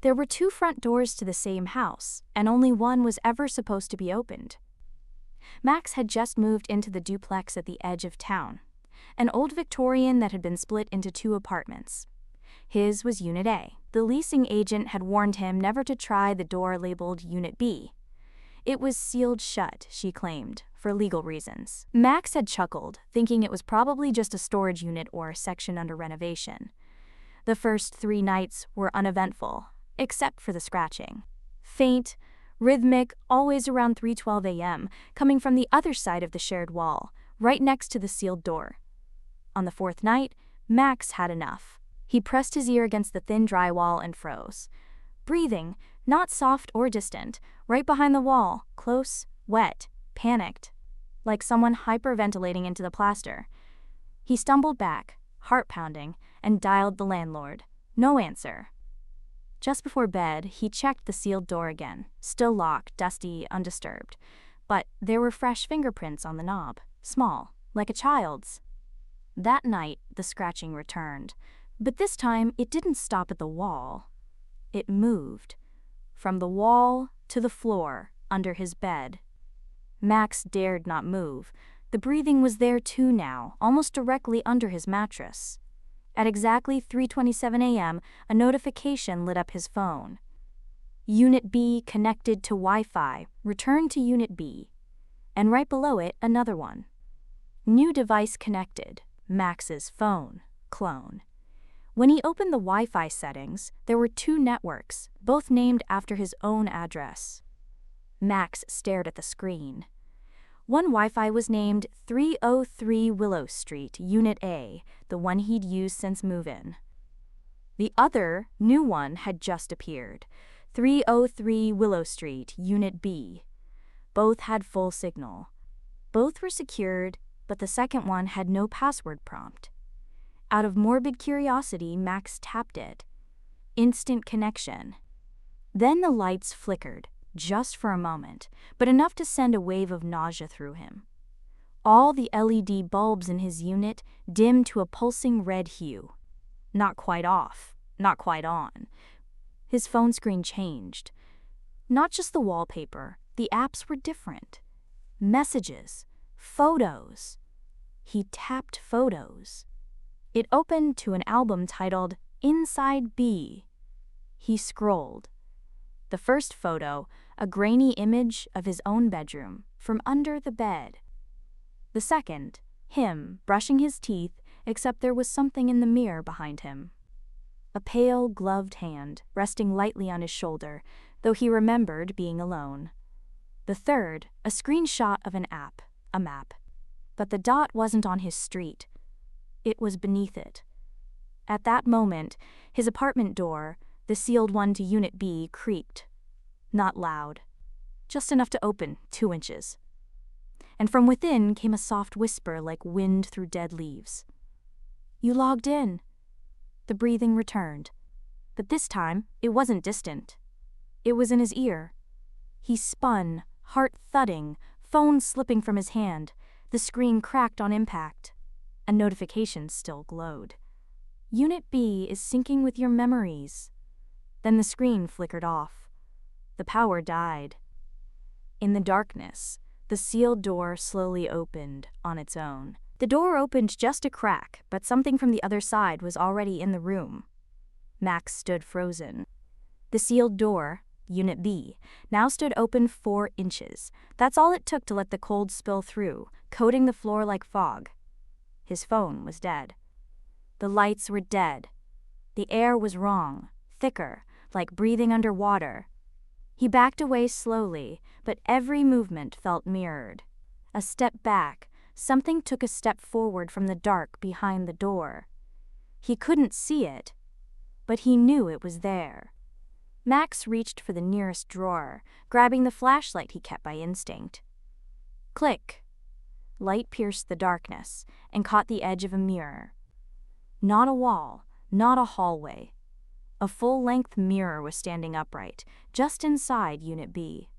There were 2 front doors to the same house, and only one was ever supposed to be opened. Max had just moved into the duplex at the edge of town, an old Victorian that had been split into 2 apartments. His was Unit A. The leasing agent had warned him never to try the door labeled Unit B. It was sealed shut, she claimed, for legal reasons. Max had chuckled, thinking it was probably just a storage unit or a section under renovation. The first 3 nights were uneventful, except for the scratching. Faint, rhythmic, always around 3:12 a.m., coming from the other side of the shared wall, right next to the sealed door. On the 4th night, Max had enough. He pressed his ear against the thin drywall and froze. Breathing, not soft or distant, right behind the wall, close, wet, panicked, like someone hyperventilating into the plaster. He stumbled back, heart pounding, and dialed the landlord. No answer. Just before bed, he checked the sealed door again, still locked, dusty, undisturbed. But there were fresh fingerprints on the knob, small, like a child's. That night, the scratching returned, but this time it didn't stop at the wall. It moved, from the wall to the floor under his bed. Max dared not move. The breathing was there too now, almost directly under his mattress. At exactly 3:27 a.m., a notification lit up his phone. Unit B connected to Wi-Fi, return to Unit B. And right below it, another one. New device connected, Max's phone, clone. When he opened the Wi-Fi settings, there were 2 networks, both named after his own address. Max stared at the screen. One Wi-Fi was named 303 Willow Street, Unit A, the one he'd used since move-in. The other, new one had just appeared, 303 Willow Street, Unit B. Both had full signal. Both were secured, but the second one had no password prompt. Out of morbid curiosity, Max tapped it. Instant connection. Then the lights flickered, just for a moment, but enough to send a wave of nausea through him. All the LED bulbs in his unit dimmed to a pulsing red hue. Not quite off, not quite on. His phone screen changed. Not just the wallpaper, the apps were different. Messages, photos. He tapped photos. It opened to an album titled Inside B. He scrolled. The first photo, a grainy image of his own bedroom, from under the bed. The second, him brushing his teeth, except there was something in the mirror behind him. A pale, gloved hand resting lightly on his shoulder, though he remembered being alone. The third, a screenshot of an app, a map. But the dot wasn't on his street. It was beneath it. At that moment, his apartment door, the sealed one to Unit B, creaked. Not loud. Just enough to open 2 inches. And from within came a soft whisper like wind through dead leaves. "You logged in." The breathing returned. But this time, it wasn't distant. It was in his ear. He spun, heart thudding, phone slipping from his hand. The screen cracked on impact. A notification still glowed. "Unit B is syncing with your memories." Then the screen flickered off. The power died. In the darkness, the sealed door slowly opened on its own. The door opened just a crack, but something from the other side was already in the room. Max stood frozen. The sealed door, Unit B, now stood open 4 inches. That's all it took to let the cold spill through, coating the floor like fog. His phone was dead. The lights were dead. The air was wrong, thicker, like breathing underwater. He backed away slowly, but every movement felt mirrored. A step back, something took a step forward from the dark behind the door. He couldn't see it, but he knew it was there. Max reached for the nearest drawer, grabbing the flashlight he kept by instinct. Click. Light pierced the darkness and caught the edge of a mirror. Not a wall, not a hallway. A full-length mirror was standing upright, just inside Unit B.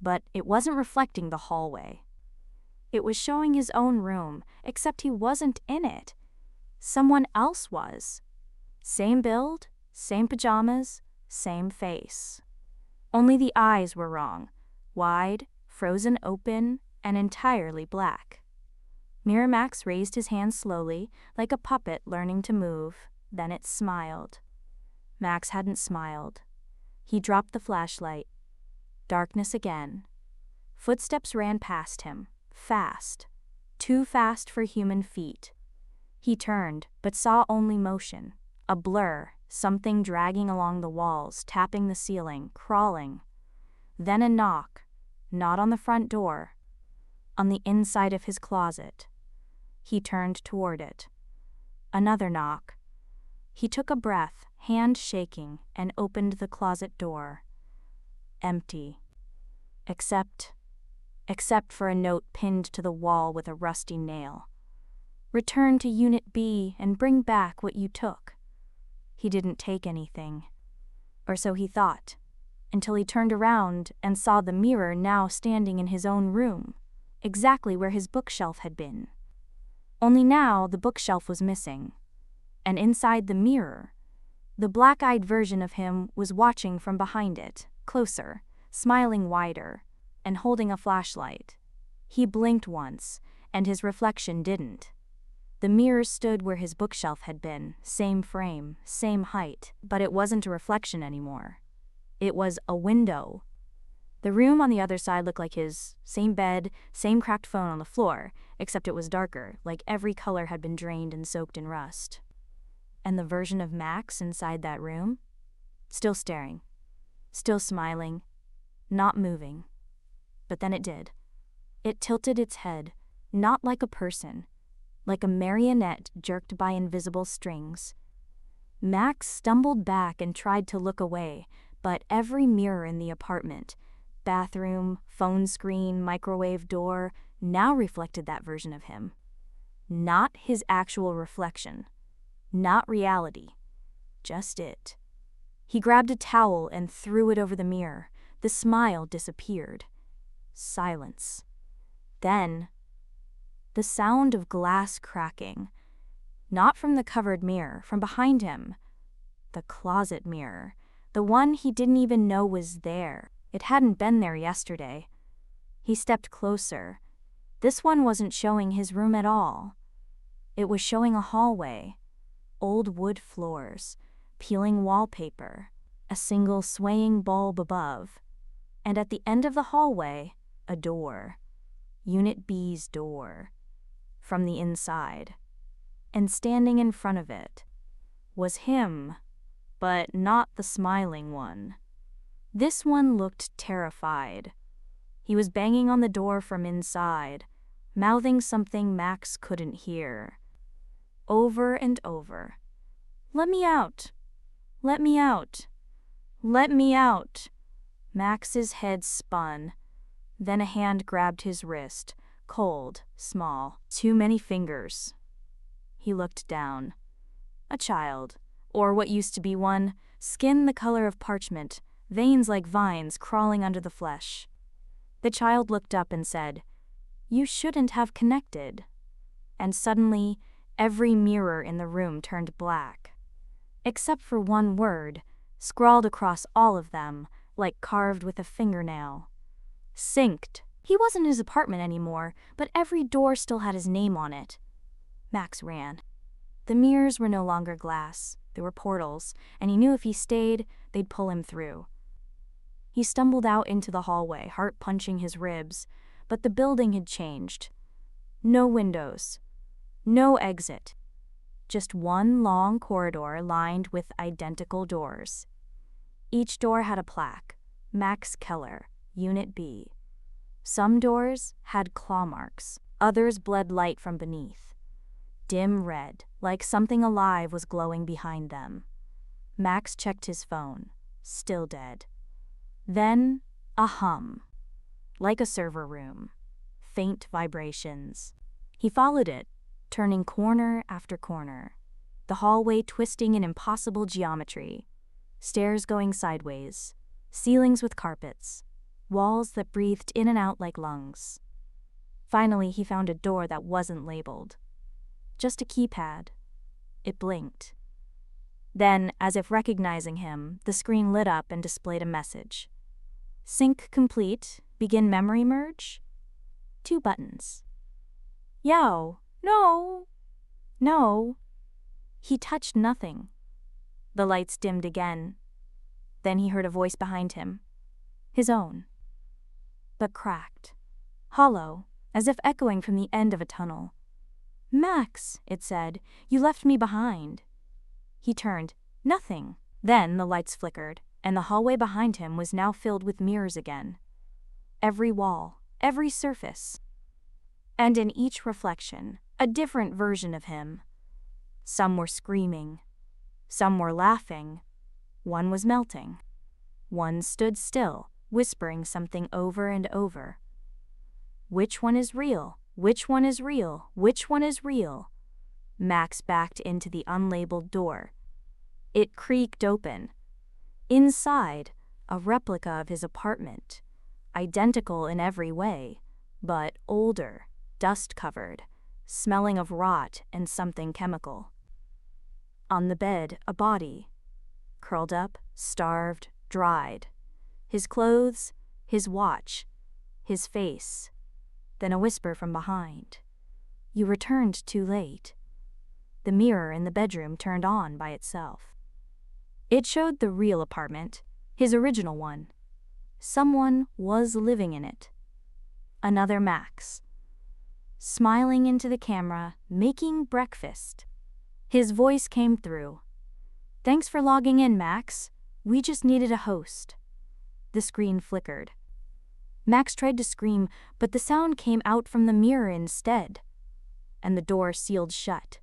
But it wasn't reflecting the hallway. It was showing his own room, except he wasn't in it. Someone else was. Same build, same pajamas, same face. Only the eyes were wrong, wide, frozen open, and entirely black. Miramax raised his hand slowly, like a puppet learning to move, then it smiled. Max hadn't smiled. He dropped the flashlight. Darkness again. Footsteps ran past him, fast. Too fast for human feet. He turned, but saw only motion. A blur, something dragging along the walls, tapping the ceiling, crawling. Then a knock, not on the front door, on the inside of his closet. He turned toward it. Another knock. He took a breath, hand shaking, and opened the closet door. Empty. Except for a note pinned to the wall with a rusty nail. Return to Unit B and bring back what you took. He didn't take anything. Or so he thought, until he turned around and saw the mirror now standing in his own room, exactly where his bookshelf had been. Only now the bookshelf was missing. And inside the mirror, the black-eyed version of him was watching from behind it, closer, smiling wider, and holding a flashlight. He blinked once, and his reflection didn't. The mirror stood where his bookshelf had been, same frame, same height, but it wasn't a reflection anymore. It was a window. The room on the other side looked like his, same bed, same cracked phone on the floor, except it was darker, like every color had been drained and soaked in rust. And the version of Max inside that room? Still staring, still smiling, not moving. But then it did. It tilted its head, not like a person, like a marionette jerked by invisible strings. Max stumbled back and tried to look away, but every mirror in the apartment, bathroom, phone screen, microwave door, now reflected that version of him. Not his actual reflection. Not reality. Just it. He grabbed a towel and threw it over the mirror. The smile disappeared. Silence. Then, the sound of glass cracking. Not from the covered mirror, from behind him. The closet mirror. The one he didn't even know was there. It hadn't been there yesterday. He stepped closer. This one wasn't showing his room at all. It was showing a hallway. Old wood floors, peeling wallpaper, a single swaying bulb above. And at the end of the hallway, a door. Unit B's door. From the inside. And standing in front of it was him, but not the smiling one. This one looked terrified. He was banging on the door from inside, mouthing something Max couldn't hear. Over and over. Let me out. Let me out. Let me out. Max's head spun. Then a hand grabbed his wrist, cold, small, too many fingers. He looked down. A child, or what used to be one, skin the color of parchment, veins like vines crawling under the flesh. The child looked up and said, "You shouldn't have connected." And suddenly, every mirror in the room turned black. Except for one word, scrawled across all of them, like carved with a fingernail. Synced. He wasn't in his apartment anymore, but every door still had his name on it. Max ran. The mirrors were no longer glass, they were portals, and he knew if he stayed, they'd pull him through. He stumbled out into the hallway, heart punching his ribs, but the building had changed. No windows. No exit. Just one long corridor lined with identical doors. Each door had a plaque, Max Keller, Unit B. Some doors had claw marks, others bled light from beneath. Dim red, like something alive was glowing behind them. Max checked his phone, still dead. Then, a hum. Like a server room. Faint vibrations. He followed it, turning corner after corner. The hallway twisting in impossible geometry. Stairs going sideways. Ceilings with carpets. Walls that breathed in and out like lungs. Finally, he found a door that wasn't labeled. Just a keypad. It blinked. Then, as if recognizing him, the screen lit up and displayed a message. Sync complete. Begin memory merge. 2 buttons. Yo, no, no. He touched nothing. The lights dimmed again. Then he heard a voice behind him. His own. But cracked. Hollow, as if echoing from the end of a tunnel. Max, it said, you left me behind. He turned. Nothing. Then the lights flickered, and the hallway behind him was now filled with mirrors again. Every wall, every surface. And in each reflection, a different version of him. Some were screaming. Some were laughing. One was melting. One stood still, whispering something over and over. Which one is real? Which one is real? Which one is real? Max backed into the unlabeled door. It creaked open. Inside, a replica of his apartment, identical in every way, but older, dust-covered, smelling of rot and something chemical. On the bed, a body, curled up, starved, dried. His clothes, his watch, his face. Then a whisper from behind. You returned too late. The mirror in the bedroom turned on by itself. It showed the real apartment, his original one. Someone was living in it. Another Max. Smiling into the camera, making breakfast. His voice came through. Thanks for logging in, Max. We just needed a host. The screen flickered. Max tried to scream, but the sound came out from the mirror instead. And the door sealed shut.